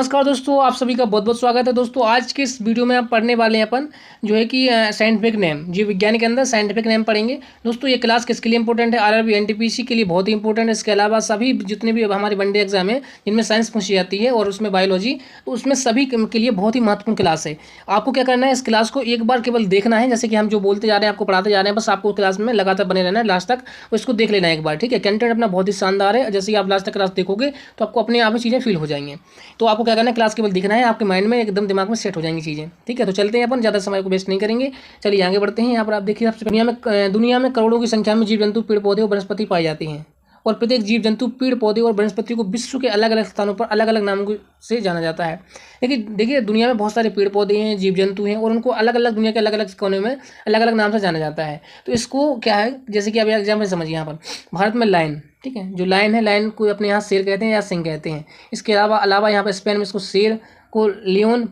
नमस्कार दोस्तों, आप सभी का बहुत बहुत स्वागत है। दोस्तों आज के इस वीडियो में आप पढ़ने वाले हैं अपन जो है कि साइंटिफिक नेम, जीव विज्ञान के अंदर साइंटिफिक नेम पढ़ेंगे। दोस्तों ये क्लास किसके लिए इंपॉर्टेंट है? आरआरबी एनटीपीसी के लिए बहुत ही इंपॉर्टेंट है। इसके अलावा सभी जितने भी हमारे वनडे एग्जाम है जिनमें साइंस पूछी जाती है और उसमें बायोलॉजी, तो उसमें सभी के लिए बहुत ही महत्वपूर्ण क्लास है। आपको क्या करना है, इस क्लास को एक बार केवल देखना है। जैसे कि हम जो बोलते जा रहे हैं, आपको पढ़ाते जा रहे हैं, बस आपको क्लास में लगातार बने रहना है लास्ट तक, इसको देख लेना है एक बार, ठीक है। कंटेंट अपना बहुत ही शानदार है। जैसे ही आप लास्ट तक क्लास देखोगे तो आपको अपने आप ही चीज़ें फील हो जाएंगी। तो आपको क्या करना है, क्लास केवल दिखना है, आपके माइंड में एकदम दिमाग में सेट हो जाएंगी चीज़ें, ठीक है। तो चलते हैं, अपन ज़्यादा समय को वेस्ट नहीं करेंगे, चलिए आगे बढ़ते हैं। यहाँ पर आप देखिए, सबसे दुनिया में करोड़ों की संख्या में जीव जंतु, पेड़ पौधे और वनस्पति पाई जाती हैं, और प्रत्येक जीव जंतु, पेड़ पौधे और वनस्पति को विश्व के अलग अलग स्थानों पर अलग अलग नामों से जाना जाता है। लेकिन देखिए, दुनिया में बहुत सारे पेड़ पौधे हैं, जीव जंतु हैं, और उनको अलग अलग दुनिया के अलग अलग कोने में अलग अलग नाम से जाना जाता है। तो इसको क्या है, जैसे कि आप एग्जाम्पल समझिए, यहाँ पर भारत में लायन, ठीक है, जो लायन है, लायन को अपने यहाँ शेर कहते हैं या सिंह कहते हैं। इसके अलावा यहाँ पर स्पेन में इसको शेर को लियोन,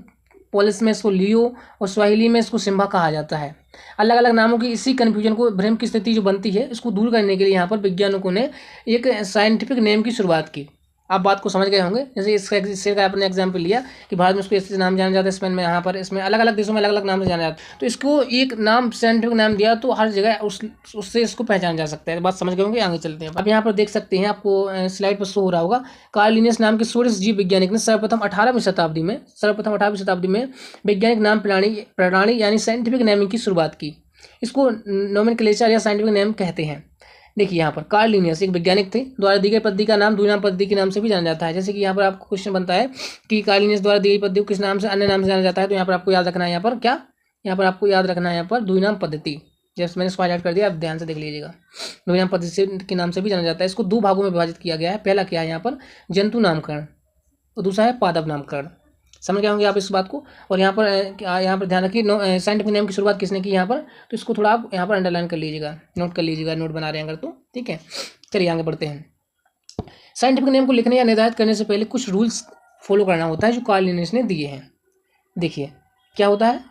पोलिस में इसको लियो, और स्वाहिली में इसको सिम्बा कहा जाता है। अलग अलग नामों की इसी कन्फ्यूजन को, भ्रम की स्थिति जो बनती है, इसको दूर करने के लिए यहाँ पर वैज्ञानिकों ने एक साइंटिफिक नेम की शुरुआत की। आप बात को समझ गए होंगे। जैसे इस शेर का आपने एग्जाम्पल लिया कि भारत में इसको इस नाम जाना जाता है, स्पेन में, यहाँ पर इसमें अलग अलग देशों में अलग अलग नाम से जाना जाता है। तो इसको एक नाम, साइंटिफिक नाम दिया, तो हर जगह उससे इसको पहचाना जा सकता है। बात समझ गए होंगे, आगे चलते हैं। अब यहाँ पर देख सकते हैं, आपको स्लाइड पर शो हो रहा होगा, कार्ल लिनियस नाम के स्वीडिश जीव वैज्ञानिक ने सर्वप्रथम 18वीं शताब्दी में वैज्ञानिक नाम प्रणाली यानी साइंटिफिक नेमिंग की शुरुआत की। इसको नोमेनक्लेचर या साइंटिफिक नेम कहते हैं। देखिए, यहाँ पर कार्ल लिनियस एक वैज्ञानिक थे, द्वारा दी गई पद्धति का नाम द्विनाम पद्धति के नाम से भी जाना जाता है। जैसे कि यहाँ पर आपको क्वेश्चन बनता है कि कार्ल लिनियस द्वारा दी गई पद्धति को किस नाम से, अन्य नाम से जाना जाता है, तो यहाँ पर आपको याद रखना है, यहाँ पर क्या, यहाँ पर आपको याद रखना है, यहाँ पर द्विनाम पद्धति। जैसे मैंने इसको हाईलाइट कर दिया, आप ध्यान से देख लीजिएगा। द्विनाम पद्धति के नाम से भी जाना जाता है। इसको दो भागों में विभाजित किया गया है। पहला क्या है, यहाँ पर जंतु नामकरण, और दूसरा है पादप नामकरण। समझ गए होंगे आप इस बात को। और यहाँ पर ध्यान रखिए, साइंटिफिक नेम की शुरुआत किसने की यहाँ पर, तो इसको थोड़ा आप यहाँ पर अंडरलाइन कर लीजिएगा, नोट कर लीजिएगा, नोट बना रहे हैं अगर, तो ठीक है। चलिए आगे बढ़ते हैं। साइंटिफिक नेम को लिखने या निर्धारित करने से पहले कुछ रूल्स फॉलो करना होता है जो कार्ल लिनियस ने दिए हैं। देखिए क्या होता है,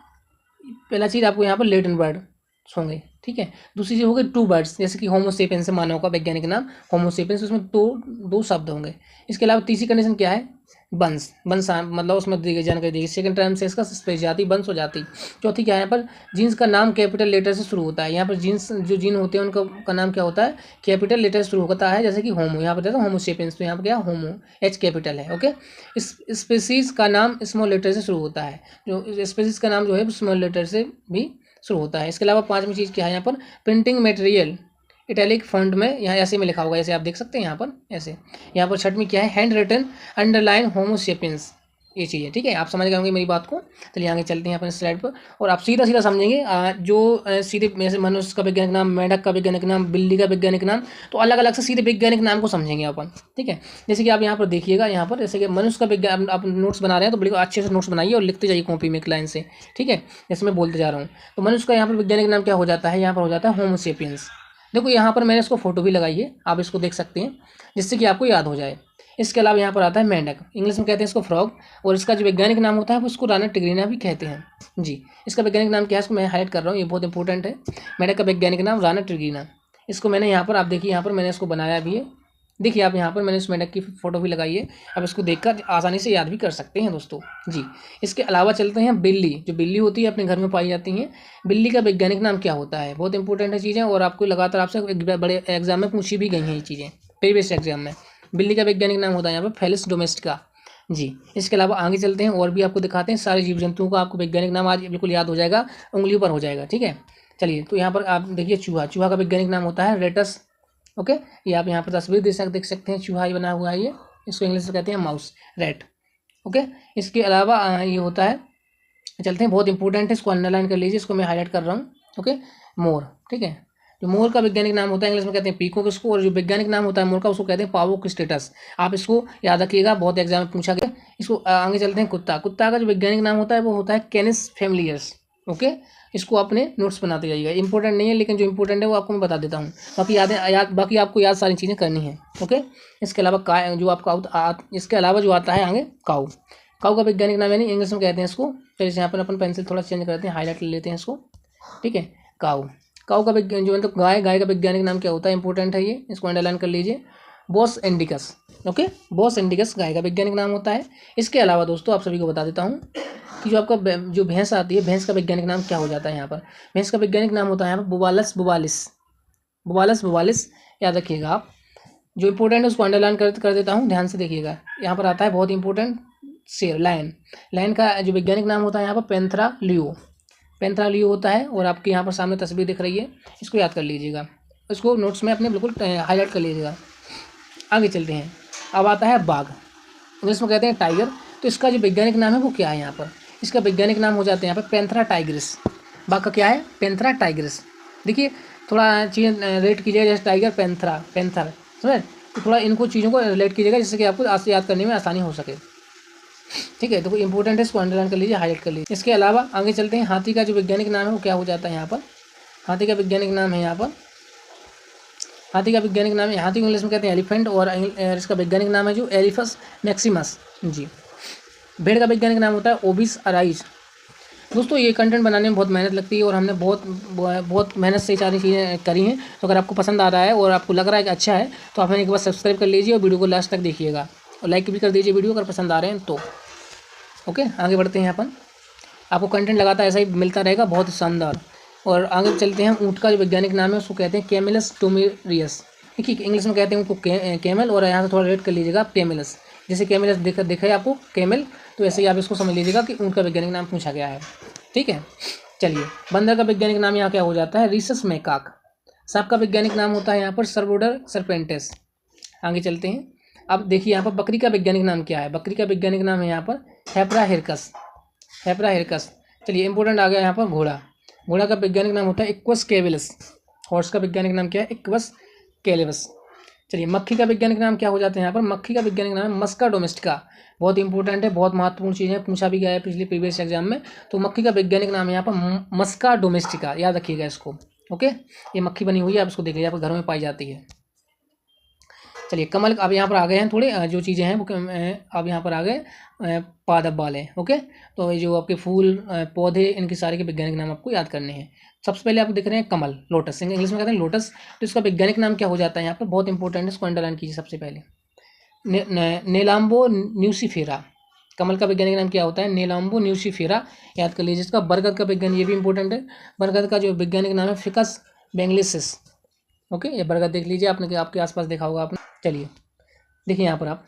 पहला चीज़ आपको यहाँ पर लेटिन वर्ड होंगे, ठीक है। दूसरी चीज़ हो गई टू वर्ड्स, जैसे कि होमो सेपियंस है, मानव का वैज्ञानिक नाम होमो सेपियंस, उसमें दो शब्द होंगे। इसके अलावा तीसरी कंडीशन क्या है, वंश मतलब उसमें दी गई जानकारी दी गई, सेकंड टर्म से इसका प्रजाति, वंश हो जाती। चौथी क्या है, यहाँ पर जीन्स का नाम कैपिटल लेटर से शुरू होता है। यहाँ पर जीन्स जो जीन होते हैं उनका नाम क्या होता है, कैपिटल लेटर से शुरू होता है। जैसे कि होमो, यहाँ पर देखो होमो सेपियंस, तो यहाँ पर क्या होमो, एच कैपिटल है, ओके। इस स्पीसीज का नाम स्मॉल लेटर से शुरू होता है, जो स्पीसीज का नाम जो है स्मॉल लेटर से भी शुरू होता है। इसके अलावा पांचवी चीज़ क्या है, यहाँ पर प्रिंटिंग मटेरियल इटैलिक फॉन्ट में, यहाँ ऐसे में लिखा होगा, ऐसे आप देख सकते हैं यहाँ पर ऐसे। यहाँ पर छठवीं क्या है, हैंड रिटन अंडरलाइन होमो सेपियंस, ये चीज़ है, ठीक है। आप समझ गए होंगे मेरी बात को। चलिए आगे चलते हैं अपन स्लाइड पर, और आप सीधा सीधा समझेंगे। जो सीधे जैसे मनुष्य का वैज्ञानिक नाम, मेंढक का वैज्ञानिक नाम, बिल्ली का वैज्ञानिक नाम, तो अलग अलग से सीधे वैज्ञानिक नाम को समझेंगे अपन, ठीक है। जैसे कि आप यहाँ पर देखिएगा, यहाँ पर जैसे कि मनुष्य का वैज्ञान, आप नोट्स बना रहे हैं तो बिल्कुल अच्छे से नोट्स बनाइए और लिखते जाइए कॉपी में एक लाइन से, ठीक है, जैसे मैं बोलते जा रहा हूँ। तो मनुष्य का यहाँ पर वैज्ञानिक नाम क्या हो जाता है, यहाँ पर हो जाता है होमो सेपियंस। देखो यहाँ पर मैंने इसको फोटो भी लगाई है, आप इसको देख सकते हैं, जिससे कि आपको याद हो जाए। इसके अलावा यहाँ पर आता है मेंढक, इंग्लिश में कहते हैं इसको फ्रॉग, और इसका जो वैज्ञानिक नाम होता है वो इसको राना टिग्रीना भी कहते हैं जी। इसका वैज्ञानिक नाम क्या है, इसको मैं हाईलाइट कर रहा हूँ, ये बहुत इंपॉर्टेंट है। मेंढक का वैज्ञानिक नाम राना टिग्रीना। इसको मैंने यहाँ पर, आप देखिए यहाँ पर मैंने इसको बनाया भी है। देखिए आप यहाँ पर मैंने इस मेंढक की फोटो भी लगाई है, अब इसको देखकर आसानी से याद भी कर सकते हैं दोस्तों जी। इसके अलावा चलते हैं बिल्ली, जो बिल्ली होती है अपने घर में पाई जाती हैं। बिल्ली का वैज्ञानिक नाम क्या होता है, बहुत इंपॉर्टेंट है चीज़ें, और आपको लगातार आपसे बड़े एग्जाम में पूछी भी गई हैं ये चीज़ें, प्रीवियस एग्जाम में। बिल्ली का वैज्ञानिक नाम होता है यहाँ पर फेलिस डोमेस्टिका जी। इसके अलावा आगे चलते हैं और भी आपको दिखाते हैं सारे जीव जंतुओं का आपको वैज्ञानिक नाम आज बिल्कुल याद हो जाएगा, उंगलियों पर हो जाएगा, ठीक है। चलिए, तो यहाँ पर आप देखिए चूहा, चूहा का वैज्ञानिक नाम होता है रेटस, ओके। ये आप यहाँ पर तस्वीर देख सकते हैं, चूहा ही बना हुआ है ये, इसको इंग्लिश में कहते हैं माउस, रैट, ओके। इसके अलावा ये होता है, चलते हैं, बहुत इंपॉर्टेंट है, इसको अंडरलाइन कर लीजिए, इसको मैं हाईलाइट कर रहा हूँ, ओके। मोर, ठीक है, जो मोर का वैज्ञानिक नाम होता है इंग्लिश में कहते हैं पीकॉक इसको, और जो वैज्ञानिक नाम होता है मोर का उसको कहते हैं पावोक स्टेटस। आप इसको याद रखिएगा, बहुत एग्जाम में पूछा गया। इसको आगे चलते हैं, कुत्ता, कुत्ता का जो वैज्ञानिक नाम होता है वो होता है कैनिस फैमिलियर्स, ओके। इसको अपने नोट्स बनाते जाइएगा, इंपॉर्टेंट नहीं है लेकिन जो इंपॉर्टेंट है वो आपको मैं बता देता हूँ, बाकी आपको याद सारी चीज़ें करनी है, ओके। इसके अलावा इसके अलावा जो आता है आगे काऊ, काऊ का वैज्ञानिक नाम यानी इंग्लिश में कहते हैं इसको, तो जैसे यहाँ पर अपन पेंसिल थोड़ा चेंज करते हैं, हाईलाइट ले लेते हैं इसको, ठीक है। काऊ, काऊ का जो मतलब गाय, गाय का वैज्ञानिक नाम क्या होता है, इंपॉर्टेंट है ये, इसको अंडरलाइन कर लीजिए, Bos indicus, okay, Bos indicus गाय का वैज्ञानिक नाम होता है। इसके अलावा दोस्तों आप सभी को बता देता हूँ कि जो आपका जो भैंस आती है, भैंस का वैज्ञानिक नाम क्या हो जाता है यहाँ पर। भैंस का वैज्ञानिक नाम होता है यहाँ पर बुबालस बुबालिस, बुबालस बुबालिस, याद रखिएगा आप। जो इंपॉर्टेंट है उसको अंडरलाइन कर देता हूँ, ध्यान से देखिएगा। यहाँ पर आता है बहुत इंपॉर्टेंट शेर, लायन। लायन का जो वैज्ञानिक नाम होता है यहाँ पर पेंथरा लियो, पेंथरा लियो होता है। और आपके यहाँ पर सामने तस्वीर दिख रही है, इसको याद कर लीजिएगा, इसको नोट्स में अपने बिल्कुल हाईलाइट कर लीजिएगा। आगे चलते हैं। अब आता है बाघ, इंग्लिश में कहते हैं टाइगर। तो इसका जो वैज्ञानिक नाम है वो क्या है यहाँ पर, इसका वैज्ञानिक नाम हो जाते हैं यहाँ पर पेंथरा टाइग्रिस। बाघ का क्या है, पेंथरा टाइग्रिस। देखिए थोड़ा चीज़ रिलेट कीजिएगा, जैसे टाइगर पेंथरा, पेंथर, समझ, तो थोड़ा इनको चीज़ों को रिलेट कीजिएगा जिससे कि आपको आज से याद करने में आसानी हो सके। ठीक है, तो कोई इंपॉर्टेंट है, इसको अंडरलाइन कर लीजिए, हाईलाइट कर लीजिए। इसके अलावा आगे चलते हैं। हाथी का जो वैज्ञानिक नाम है वो क्या हो जाता है यहाँ पर, हाथी का वैज्ञानिक नाम है यहाँ पर, हाथी का वैज्ञानिक नाम है, हाथी को इंग्लिश में कहते हैं एलिफेंट, और इसका वैज्ञानिक नाम है जो एलिफस मैक्सिमस जी। भेड़ का वैज्ञानिक नाम होता है ओबिस अराइज। दोस्तों ये कंटेंट बनाने में बहुत मेहनत लगती है और हमने बहुत मेहनत से सारी चीज़ें करी हैं। तो अगर आपको पसंद आ रहा है और आपको लग रहा है कि अच्छा है तो आप एक बार सब्सक्राइब कर लीजिए और वीडियो को लास्ट तक देखिएगा, और लाइक भी कर दीजिए वीडियो अगर पसंद आ रहे हैं तो। ओके, आगे बढ़ते हैं अपन। आपको कंटेंट लगातार ऐसा ही मिलता रहेगा, बहुत शानदार। और आगे चलते हैं। ऊँट का जो वैज्ञानिक नाम है उसको कहते हैं कैमिलस टोमेरियस। देखिए इंग्लिश में कहते हैं उनको कैमल, और यहाँ से थोड़ा रेट कर लीजिएगा कैमिलस। जैसे कैमिलस देखा है आपको कैमल, तो ऐसे ही आप इसको समझ लीजिएगा कि ऊँट का वैज्ञानिक नाम पूछा गया है। ठीक है, चलिए। बंदर का वैज्ञानिक नाम यहाँ क्या हो जाता है, रिसस मैकाक। सांप का वैज्ञानिक नाम होता है यहाँ पर सर्वोडर सर्पेंटेस। आगे चलते हैं। अब देखिए यहाँ पर बकरी का वैज्ञानिक नाम क्या है, बकरी का वैज्ञानिक नाम है यहाँ पर हेप्रा हिरकस, हेप्रा हिरकस। चलिए इंपॉर्टेंट आ गया यहाँ पर घोड़ा, घोड़ा का वैज्ञानिक नाम होता है इक्वस कैविलस। हॉर्स का वैज्ञानिक नाम क्या है, इक्वस कैलिवस। चलिए मक्खी का वैज्ञानिक नाम क्या हो जाता है यहाँ पर, मक्खी का वैज्ञानिक नाम है मस्का डोमेस्टिका। बहुत इंपॉर्टेंट है, बहुत महत्वपूर्ण चीज़ है, पूछा भी गया है पिछले प्रीवियस एग्जाम में। तो मक्खी का वैज्ञानिक नाम है यहाँ पर मस्का डोमेस्टिका, याद रखिएगा इसको। ओके, ये मक्खी बनी हुई है, आप इसको देख लीजिए, आपके घरों में पाई जाती है। चलिए कमल, अब यहाँ पर आ गए हैं थोड़े जो चीज़ें हैं वो अब यहाँ पर आ गए पादप वाले। ओके, तो ये जो आपके फूल पौधे, इनके सारे के वैज्ञानिक नाम आपको याद करने हैं। सबसे पहले आप देख रहे हैं कमल, लोटस, इंग्लिश में कहते हैं लोटस। तो इसका वैज्ञानिक नाम क्या हो जाता है यहाँ पर, बहुत इंपॉर्टेंट है, इसको अंडरलाइन कीजिए सबसे पहले। नेलाम्बो न्यूसीफेरा, कमल का वैज्ञानिक नाम क्या होता है, नेलाम्बो न्यूसीफेरा, याद कर लीजिए। इसका बरगद का वैज्ञानिक, ये भी इंपॉर्टेंट है, बरगद का जो वैज्ञानिक नाम है फिकस बेंगलिसिस। ओके, ये बरगद देख लीजिए, आपने आपके आसपास देखा होगा आपने। चलिए देखिए यहाँ पर आप,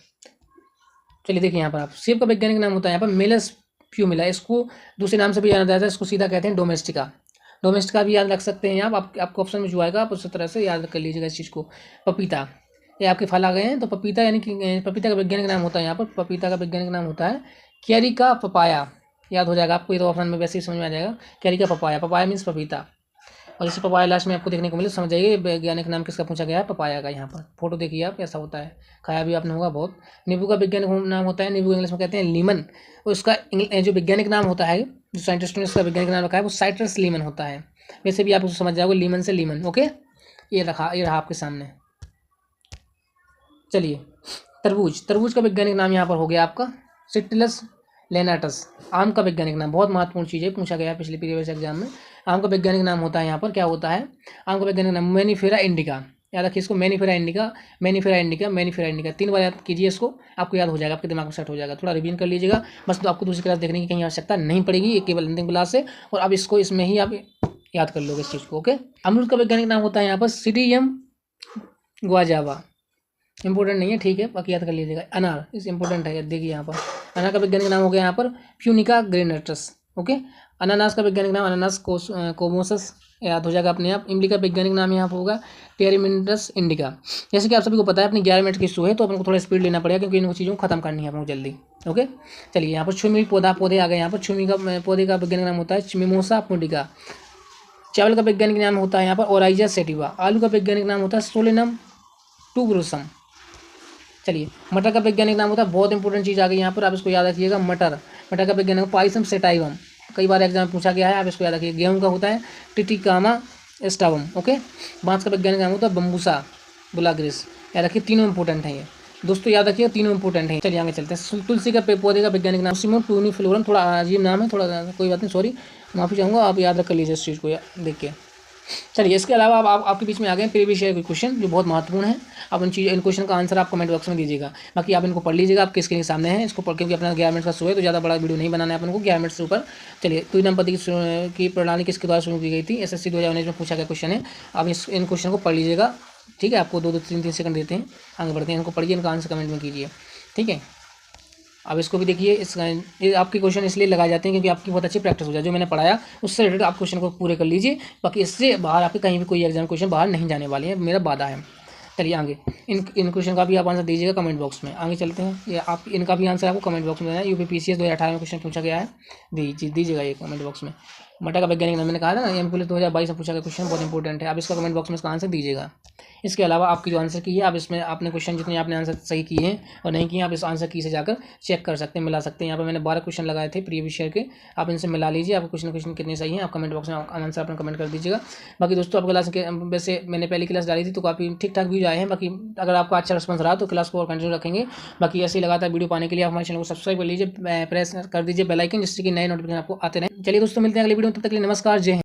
चलिए देखिए यहाँ पर आप, सेब का वैज्ञानिक नाम होता है यहाँ पर मेलस प्यूमिला। इसको दूसरे नाम से भी जाना जाता है, इसको सीधा कहते हैं डोमेस्टिका। डोमेस्टिका भी याद रख सकते हैं आप, आपको ऑप्शन में जो आएगा आप उस तरह से याद कर लीजिएगा इस चीज़ को। पपीता, ये आपके फल आ गए हैं, तो पपीता यानी कि पपीता का वैज्ञानिक नाम होता है यहाँ पर, पपीता का वैज्ञानिक नाम होता है कैरिका पपाया, याद हो जाएगा आपको, ये तो ऑप्शन में वैसे ही समझ में आ जाएगा। कैरिका पपाया, पपाया मीन्स पपीता। और जैसे पपाया लास्ट में आपको देखने को मिले, समझ जाइए वैज्ञानिक नाम किसका पूछा गया है, पपाया का। यहाँ पर फोटो देखिए आप कैसा होता है, खाया भी आपने होगा बहुत। नींबू का वैज्ञानिक नाम होता है, नींबू इंग्लिश में कहते हैं लीमन। और उसका जो वैज्ञानिक नाम होता है, जो साइंटिस्ट ने उसका वैज्ञानिक नाम रखा है वो साइट्रस लीमन होता है। वैसे भी आप उसको समझ जाओगे, लीमन से लीमन। ओके, ये रहा आपके सामने। चलिए तरबूज, तरबूज का वैज्ञानिक नाम यहाँ पर हो गया आपका सिट्रस लेनाटस। आम का वैज्ञानिक नाम बहुत महत्वपूर्ण चीज़ है, पूछा गया पिछले प्रीवियस एग्जाम में। आम का वैज्ञानिक नाम होता है यहाँ पर क्या होता है, आम का वैज्ञानिक नाम मैनीफेरा इंडिका, याद रखिए इसको, मैनीफेरा इंडिका, मैनीफेरा इंडिका, मैनीफेरा इंडिका। 3 बार याद कीजिए इसको, आपको याद हो जाएगा, आपके दिमाग में सेट हो जाएगा। थोड़ा रिवीजन कर लीजिएगा बस, तो आपको दूसरी क्लास देखने की कहीं आवश्यकता नहीं पड़ेगी, ये केवल अंतिम क्लास है और अब इसको इसमें ही आप याद कर लोगे इस चीज़ को। ओके, अमरूद का वैज्ञानिक नाम होता है यहाँ पर सीडियम गुआजावा, इंपॉर्टेंट नहीं है, ठीक है, बाकी याद कर लीजिएगा। अनार इस इंपॉर्टेंट है, देखिए यहाँ पर अनार का वैज्ञानिक नाम हो गया यहाँ पर प्यूनिका ग्रेनेटस। ओके, अनानास का वैज्ञानिक नाम अनानास कोमोसस, याद हो जाएगा अपने आप। इमली का वैज्ञानिक नाम यहाँ पर होगा टेरिमिनटस इंडिका। जैसे कि आप सभी को पता है अपनी 11 मिनट की शो है, तो अपन को थोड़ा स्पीड लेना पड़ेगा क्योंकि इन चीज़ों को खत्म करनी है अपन को जल्दी। ओके, चलिए यहाँ पर छुमी पौधे आ गए। यहाँ पर छुमी का पौधे का वैज्ञानिक नाम होता है मिमोसा पुंडिका। चावल का वैज्ञानिक नाम होता है यहाँ पर ओराइजा सेटिवा। आलू का वैज्ञानिक नाम होता है सोलेनम टूब्रोसम। चलिए मटर का वैज्ञानिक नाम होता है, बहुत इंपॉर्टेंट चीज़ आ गई यहाँ पर, आप इसको याद रखिएगा। मटर का वैज्ञानिक पाइसम सेटाइवम, कई बार एग्जाम में पूछा गया है, आप इसको याद रखिए। गेहूं का होता है टिटिकामा एस्टावम। ओके, बांस का वैज्ञानिक नाम होता है बम्बूसा बुलाग्रिस, याद रखिए। तीनों इंपॉर्टेंट है ये दोस्तों, याद रखिए तीनों इंपॉर्टेंट है। चलिए आगे चलते हैं। तुलसी का पौधे का वैज्ञानिक नाम सिमो टूनिफ्लोरम, थोड़ा अजीब नाम है, थोड़ा कोई बात नहीं, सॉरी माफ़ी चाहूँगा, आप याद रख लीजिए इस चीज़ को देख के। चलिए, इसके अलावा अब आप आपके बीच में आ गए प्रीवियस ईयर के क्वेश्चन जो बहुत महत्वपूर्ण है। अब इन क्वेश्चन का आंसर आप कमेंट बॉक्स में दीजिएगा। बाकी आप इनको पढ़ लीजिएगा, आपके स्क्रीन के सामने है। इसको पढ़, क्योंकि अपना 11 मिनट का शो है तो ज़्यादा बड़ा वीडियो नहीं बनाना है अपन को, 11 मिनट से ऊपर। चलिए, कोई दंपति की प्रणाली किसके द्वारा शुरू की गई थी? SSC 2019 में पूछा गया क्वेश्चन है। अब इन क्वेश्चन को पढ़ लीजिएगा, ठीक है। आपको 2-2, 3-3 सेकंड देते हैं, आगे बढ़ते हैं। इनको पढ़िए, इनका आंसर कमेंट में कीजिए, ठीक है। अब इसको भी देखिए, ये आपके क्वेश्चन इसलिए लगाए जाते हैं क्योंकि आपकी बहुत अच्छी प्रैक्टिस हो जाए। जो मैंने पढ़ाया उससे रिलेटेड आप क्वेश्चन को पूरे कर लीजिए, बाकी इससे बाहर आपके कहीं भी कोई एग्जाम क्वेश्चन बाहर नहीं जाने वाले हैं, मेरा वादा है। चलिए आगे, इन क्वेश्चन का भी आप आंसर दीजिएगा कमेंट बॉक्स में। आगे चलते हैं, ये आप इनका भी आंसर आपको कमेंट बॉक्स में देना है। UPPCS 2018 में क्वेश्चन पूछा गया है, दीजिएगा ये कमेंट बॉक्स में। मटा का वैज्ञानिक नाम मैंने कहा था ना, एम पुलिस 2022 में पूछा गया क्वेश्चन, बहुत इंपॉर्टेंट है। आप इसका कमेंट बॉक्स में इसका आंसर दीजिएगा। इसके अलावा आपकी जो आंसर की है, आप इसमें आपने क्वेश्चन जितने आपने आंसर सही किए हैं और नहीं किए, आप इस आंसर की से जाकर चेक कर सकते हैं, मिला सकते हैं। यहाँ पर मैंने 12 क्वेश्चन लगाए थे प्रीवियस ईयर के, आप इनसे मिला लीजिए, आपको क्वेश्चन कितने सही हैं आप कमेंट बॉक्स में आंसर अपना कमेंट कर दीजिएगा। बाकी दोस्तों, आप क्लास के वैसे मैंने पहली क्लास डाली थी तो काफ़ी ठीक ठाक व्यूज आए हैं। बाकी अगर आपका अच्छा रिस्पॉन्स रहा तो क्लास को और कंटिन्यू रखेंगे। बाकी ऐसे ही लगातार वीडियो पाने के लिए आप हमारे चैनल को सब्सक्राइब कर लीजिए, प्रेस कर दीजिए बेल आइकन, जिससे कि नए नोटिफिकेशन आपको आते रहें। चलिए दोस्तों, मिलते हैं अगले वीडियो में, तब तक के लिए नमस्कार, जय हिंद।